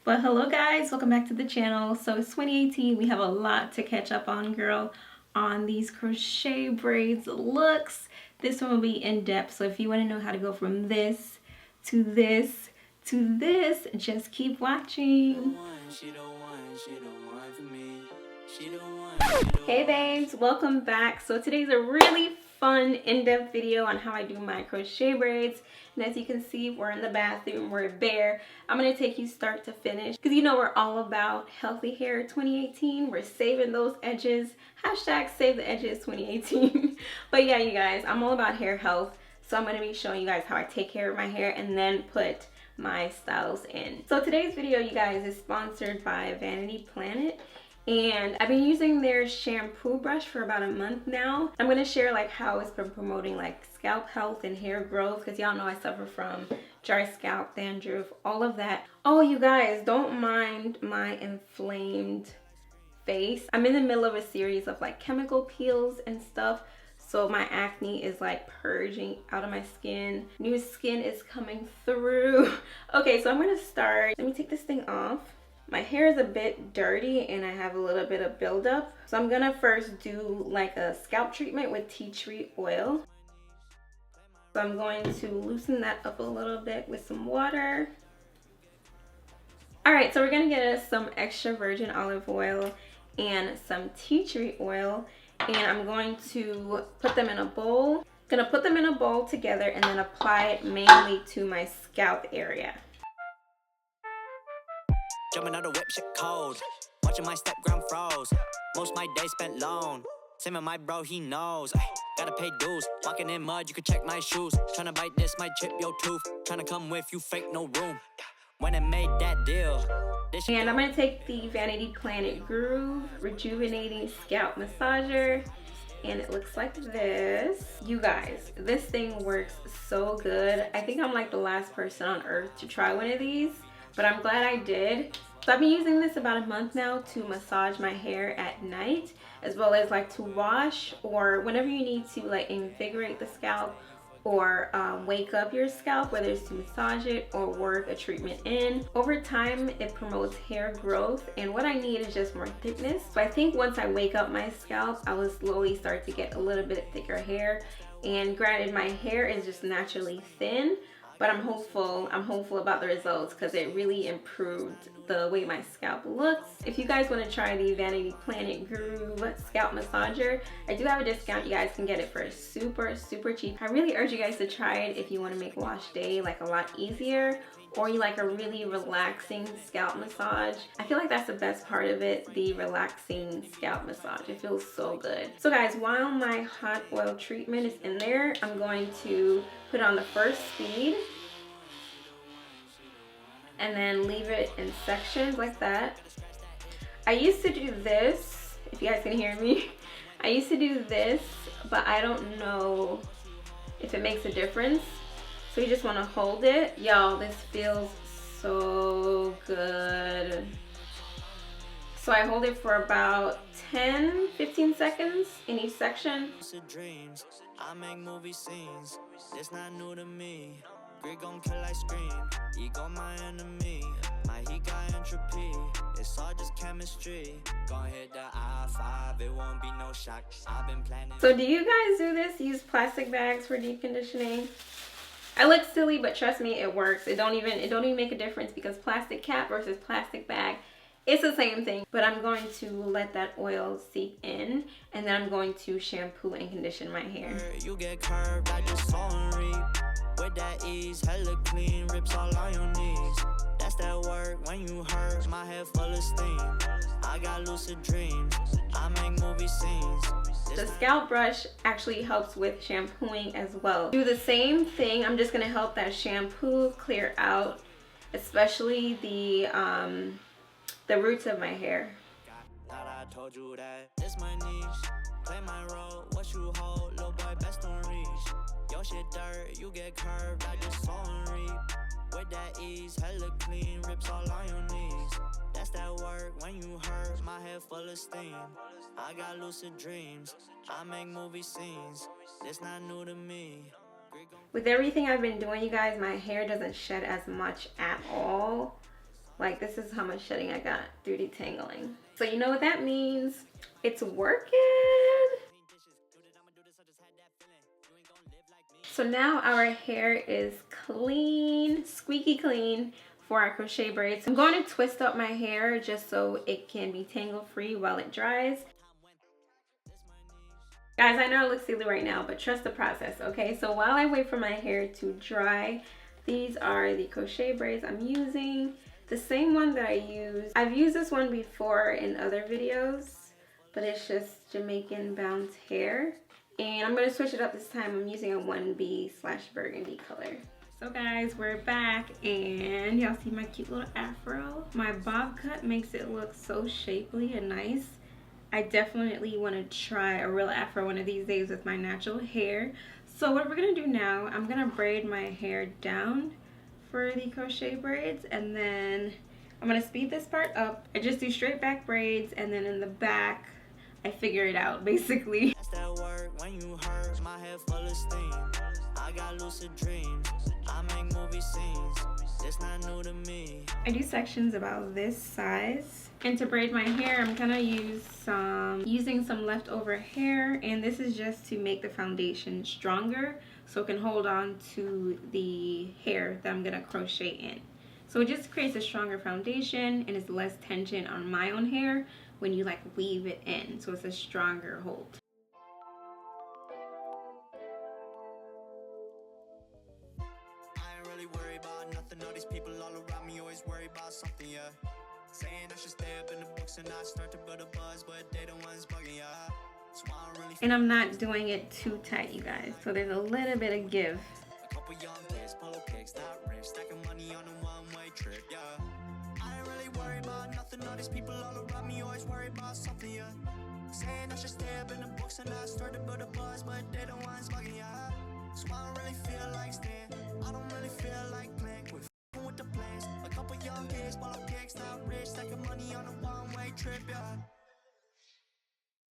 But hello guys, welcome back to the channel. So it's 2018, we have a lot to catch up on, girl, on these crochet braids looks. This one will be in depth, so if you want to know how to go from this to this to this, just keep watching. Hey babes, welcome back. So today's a really fun in-depth video on how I do my crochet braids. And as you can see, we're in the bathroom, we're bare. I'm gonna take you start to finish because you know we're all about healthy hair 2018. We're saving those edges. Hashtag save the edges 2018. But yeah, you guys, I'm all about hair health. So I'm gonna be showing you guys how I take care of my hair and then put my styles in. So today's video, you guys, is sponsored by Vanity Planet. And I've been using their shampoo brush for about a month now. I'm going to share like how it's been promoting like scalp health and hair growth, because y'all know I suffer from dry scalp, dandruff, all of that. Oh, you guys, don't mind my inflamed face. I'm in the middle of a series of like chemical peels and stuff, so my acne is like purging out of my skin. New skin is coming through. Okay, so I'm going to start. Let me take this thing off. My hair is a bit dirty and I have a little bit of buildup. So I'm gonna first do like a scalp treatment with tea tree oil. So I'm going to loosen that up a little bit with some water. All right, so we're gonna get us some extra virgin olive oil and some tea tree oil. And I'm going to put them in a bowl. Gonna put them in a bowl together and then apply it mainly to my scalp area. Jumping out the whip, shit cold. Watching my step gram froze. Most my days spent alone. Same with my bro, he knows. Gotta pay dues. Walking in mud, you can check my shoes. Tryna bite this, might chip your tooth. Tryna come with you, fake no room. When I made that deal. And I'm gonna take the Vanity Planet Groove Rejuvenating Scalp Massager. And it looks like this. You guys, this thing works so good. I think I'm like the last person on earth to try one of these, but I'm glad I did. So I've been using this about a month now to massage my hair at night, as well as like to wash, or whenever you need to like invigorate the scalp or wake up your scalp, whether it's to massage it or work a treatment in. Over time, it promotes hair growth, and what I need is just more thickness. So I think once I wake up my scalp, I will slowly start to get a little bit thicker hair. And granted, my hair is just naturally thin, but I'm hopeful about the results because it really improved the way my scalp looks. If you guys want to try the Vanity Planet Groove Scalp Massager, I do have a discount. You guys can get it for super cheap. I really urge you guys to try it if you want to make wash day like a lot easier, or you like a really relaxing scalp massage. I feel like that's the best part of it, the relaxing scalp massage. It feels so good. So guys, while my hot oil treatment is in there, I'm going to put on the first speed and then leave it in sections like that. I used to do this, if you guys can hear me. I used to do this, but I don't know if it makes a difference. So you just want to hold it. Y'all, this feels so good. So I hold it for about 10-15 seconds in each section. I make movie scenes. It's not new to me. Grid gon' kill like scream. Ego my enemy. My heat got entropy. It's all just chemistry. Gon' hit the I-5. It won't be no shock. I've been planning. So do you guys do this? Use plastic bags for deep conditioning? I look silly, but trust me, it works. It don't even make a difference because plastic cap versus plastic bag, it's the same thing. But I'm going to let that oil seep in, and then I'm going to shampoo and condition my hair. You get curved, I just saw and reap. With that ease, hella clean, rips all on your knees. That's that work when you hurt, my head full of steam. I got lucid dreams, I make movie scenes. The scalp brush actually helps with shampooing as well. Do the same thing. I'm just gonna help that shampoo clear out, especially the roots of my hair. Thought I told you that it's my niche. Play my role, what you hold, little boy best don't reach. Your shit dirt, you get curved, I just saw and reap. With that ease, hella clean, rips all on your knees. That's that work when you hurt, my head full of steam. I got lucid dreams, I make movie scenes. It's not new to me. With everything I've been doing, you guys, my hair doesn't shed as much at all. Like, this is how much shedding I got through detangling. So you know what that means? It's working. So now our hair is clean, squeaky clean for our crochet braids. I'm going to twist up my hair just so it can be tangle free while it dries. Guys, I know it looks silly right now, but trust the process, okay? So while I wait for my hair to dry, these are the crochet braids I'm using. The same one that I use. I've used this one before in other videos, but it's just Jamaican Bounce hair. And I'm going to switch it up this time. I'm using a 1B/burgundy color. So guys, we're back and y'all see my cute little afro. My bob cut makes it look so shapely and nice. I definitely want to try a real afro one of these days with my natural hair. So what we're going to do now, I'm going to braid my hair down for the crochet braids, and then I'm going to speed this part up. I just do straight back braids, and then in the back I figure it out basically. That's that work when you hurt, my head full of steam. I got lucid dreams, I make movie scenes. It's not new to me. I do sections about this size. And to braid my hair, I'm gonna using some leftover hair, and this is just to make the foundation stronger so it can hold on to the hair that I'm gonna crochet in. So it just creates a stronger foundation and it's less tension on my own hair when you like weave it in, so it's a stronger hold. I ain't really worried about nothing. All these people all around me always worry about something, yeah. Saying I should stay up in the books and not start to build a buzz, but they the ones bugging, yeah. So I don't really. And I'm not doing it too tight, you guys, so there's a little bit of give. A couple young kids, polo kicks, not rich, stacking money on a one-way trip, yeah. I ain't really worried about nothing. All these people all around me always worry about something, yeah. Saying I should stay up in the books and not start to build a buzz, but they the ones bugging, yeah. So I don't really feel like staying. I don't really feel like playing with the plans. A couple young kids, polo kicks, not rich, stacking money on a one-way trip, yeah.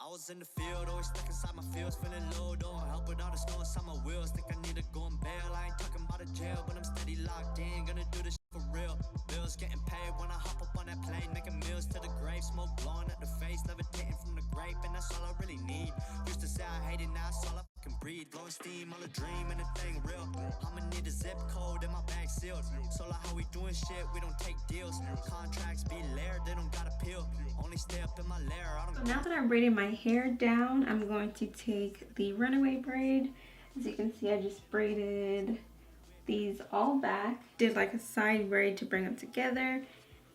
I was in the field, always stuck inside my fields, feeling low, don't help with all the snow inside my wheels. Think I need to go and bail. I ain't talking about a jail, but I'm steady locked in, gonna do this for real. Bills getting paid when I hop up on that plane, making meals to the grave, smoke blowing at the face, levitating from the grape, and that's all I really need. Used to say I hate it, now it's all I fucking breathe. Blowing steam, all a dream, and the thing real. I'ma need a zip code in my bag sealed. So like how we doing shit, we don't take deals. Contracts be layered, they don't got a peel. Only stay up in my lair, I don't. So now that I'm braiding my hair down, I'm going to take the runaway braid. As you can see, I just braided these all back. Did like a side braid to bring them together.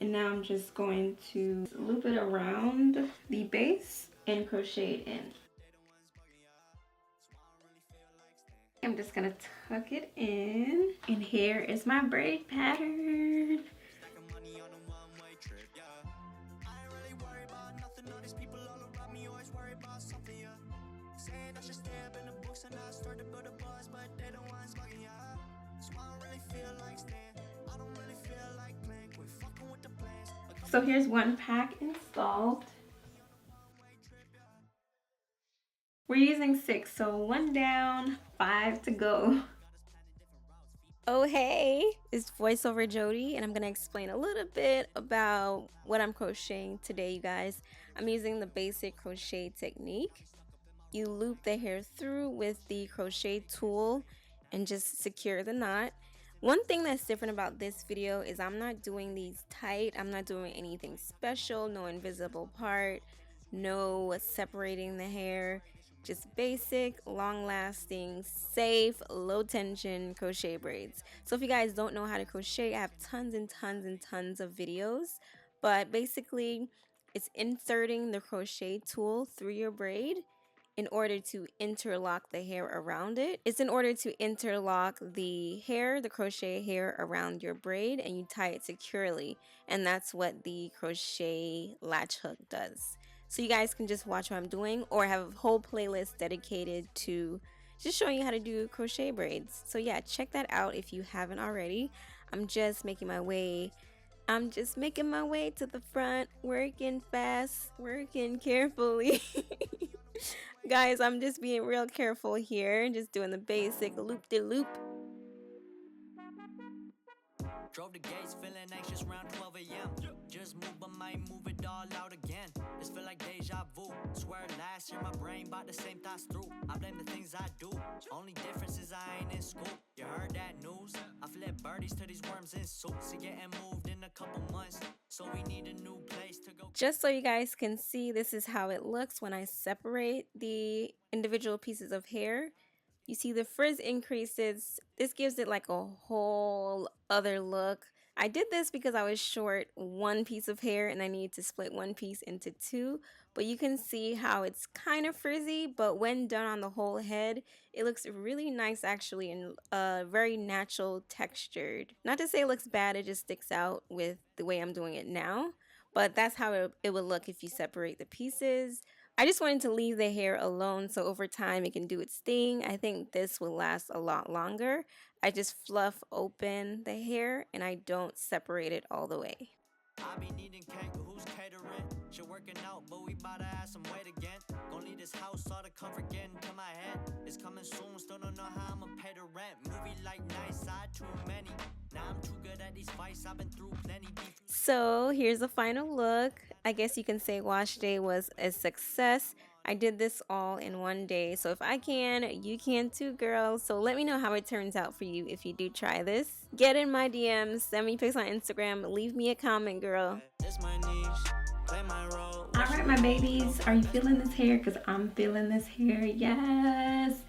And now I'm just going to loop it around the base and crochet it in. I'm just gonna tuck it in. And here is my braid pattern. So here's one pack installed. We're using 6, so 1 down, 5 to go. Oh hey, it's voiceover Jody, and I'm gonna explain a little bit about what I'm crocheting today, you guys. I'm using the basic crochet technique. You loop the hair through with the crochet tool and just secure the knot. One thing that's different about this video is I'm not doing these tight. I'm not doing anything special, no invisible part, no separating the hair. Just basic, long-lasting, safe, low-tension crochet braids. So if you guys don't know how to crochet, I have tons and tons and tons of videos. But basically, it's inserting the crochet tool through your braid in order to interlock the hair around it. It's in order to interlock the hair, the crochet hair around your braid, and you tie it securely. And that's what the crochet latch hook does. So you guys can just watch what I'm doing, or have a whole playlist dedicated to just showing you how to do crochet braids. So yeah, check that out if you haven't already. I'm just making my way to the front, working fast, working carefully. Guys, I'm just being real careful here, just doing the basic loop-de-loop. Drove the gates, feeling anxious around 12 a.m. Just move, but might move it all out again. This feel like deja vu. Swear last year my brain bought the same thoughts through. I blame the things I do. Only difference is I ain't in school. You heard that news? I flip birdies to these worms in suits. They getting moved in a couple months, so we need a new place to go. Just so you guys can see, this is how it looks when I separate the individual pieces of hair. You see the frizz increases. This gives it like a whole other look. I did this because I was short one piece of hair and I needed to split one piece into two. But you can see how it's kind of frizzy, but when done on the whole head, it looks really nice actually, and very natural textured. Not to say it looks bad, it just sticks out with the way I'm doing it now. But that's how it would look if you separate the pieces. I just wanted to leave the hair alone so over time it can do its thing. I think this will last a lot longer. I just fluff open the hair and I don't separate it all the way. I be needing cake, who's catering? She working out, but we about to add some weight again. Gonna leave this house, all the comfort getting to my head. It's coming soon, still don't know how I'ma pay the rent. Movie like nice side, too many. Now I'm too good at these fights, I've been through plenty. So here's the final look. I guess you can say wash day was a success. I did this all in one day, so if I can, you can too, girls. So let me know how it turns out for you if you do try this. Get in my DMs, send me pics on Instagram, leave me a comment, girl. It's my niche, play my role. Alright, my babies, are you feeling this hair? Because I'm feeling this hair, yes.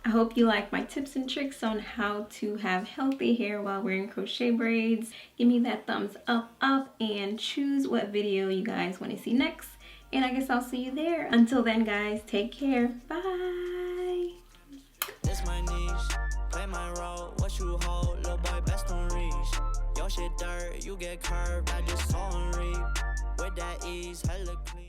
I hope you like my tips and tricks on how to have healthy hair while wearing crochet braids. Give me that thumbs up and choose what video you guys want to see next. And I guess I'll see you there. Until then, guys, take care. Bye. This my niche, play my role. What you hold, little boy, best don't reach. Your shit dirt, you get curved, I just saw and reap. With that ease, hella clean.